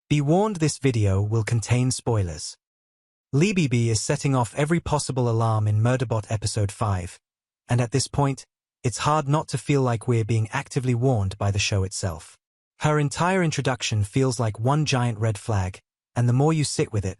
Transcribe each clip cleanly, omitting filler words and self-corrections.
Be warned, this video will contain spoilers. Leebeebee is setting off every possible alarm in Murderbot episode 5, and at this point, it's hard not to feel like we're being actively warned by the show itself. Her entire introduction feels like one giant red flag, and the more you sit with it,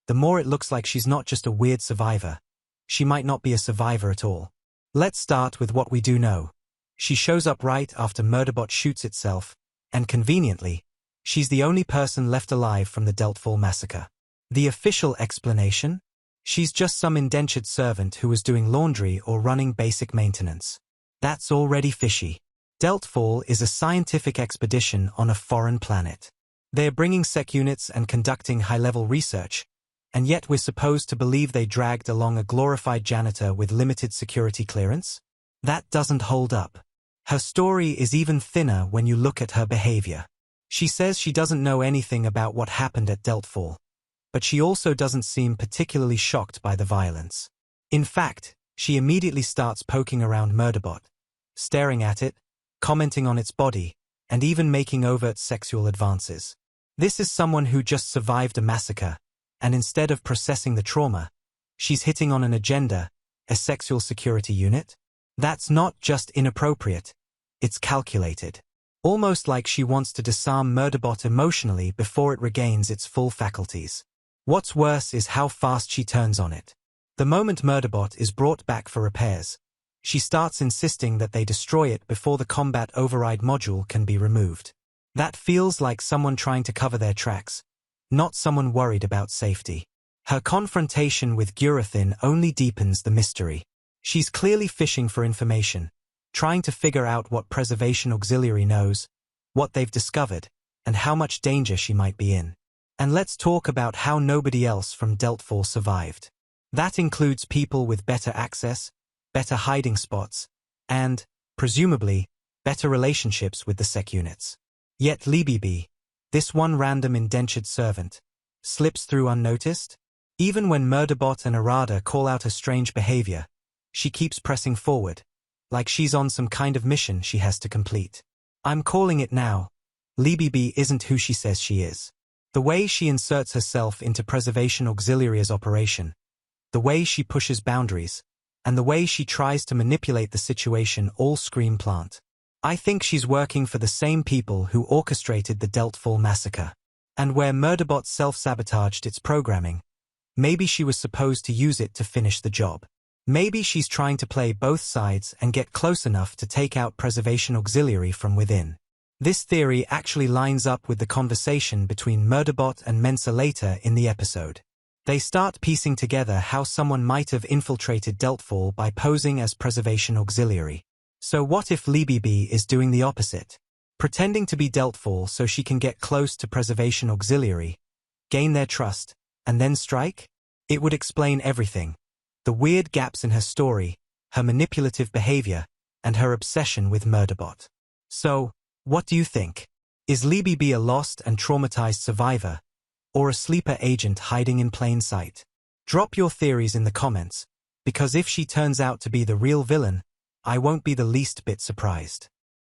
the more it looks like she's not just a weird survivor. She might not be a survivor at all. Let's start with what we do know. She shows up right after Murderbot shoots itself, and conveniently, she's the only person left alive from the DeltFall massacre. The official explanation? She's just some indentured servant who was doing laundry or running basic maintenance. That's already fishy. DeltFall is a scientific expedition on a foreign planet. They're bringing sec units and conducting high-level research, and yet we're supposed to believe they dragged along a glorified janitor with limited security clearance? That doesn't hold up. Her story is even thinner when you look at her behavior. She says she doesn't know anything about what happened at DeltFall, but she also doesn't seem particularly shocked by the violence. In fact, she immediately starts poking around Murderbot, staring at it, commenting on its body, and even making overt sexual advances. This is someone who just survived a massacre, and instead of processing the trauma, she's hitting on an agenda, a sexual security unit? That's not just inappropriate, it's calculated. Almost like she wants to disarm Murderbot emotionally before it regains its full faculties. What's worse is how fast she turns on it. The moment Murderbot is brought back for repairs, she starts insisting that they destroy it before the combat override module can be removed. That feels like someone trying to cover their tracks, not someone worried about safety. Her confrontation with Gurathin only deepens the mystery. She's clearly fishing for information, trying to figure out what Preservation Auxiliary knows, what they've discovered, and how much danger she might be in. And let's talk about how nobody else from DeltFall survived. That includes people with better access, better hiding spots, and, presumably, better relationships with the sec units. Yet Leebeebee, this one random indentured servant, slips through unnoticed. Even when Murderbot and Arada call out her strange behavior, she keeps pressing forward, like she's on some kind of mission she has to complete. I'm calling it now. Leebeebee isn't who she says she is. The way she inserts herself into Preservation Auxiliary's operation, the way she pushes boundaries, and the way she tries to manipulate the situation all scream plant. I think she's working for the same people who orchestrated the DeltFall massacre. And where Murderbot self-sabotaged its programming, maybe she was supposed to use it to finish the job. Maybe she's trying to play both sides and get close enough to take out Preservation Auxiliary from within. This theory actually lines up with the conversation between Murderbot and Mensa later in the episode. They start piecing together how someone might have infiltrated DeltFall by posing as Preservation Auxiliary. So what if Leebeebee is doing the opposite? Pretending to be DeltFall so she can get close to Preservation Auxiliary, gain their trust, and then strike? It would explain everything. The weird gaps in her story, her manipulative behavior, and her obsession with Murderbot. So, what do you think? Is Leebeebee a lost and traumatized survivor, or a sleeper agent hiding in plain sight? Drop your theories in the comments, because if she turns out to be the real villain, I won't be the least bit surprised.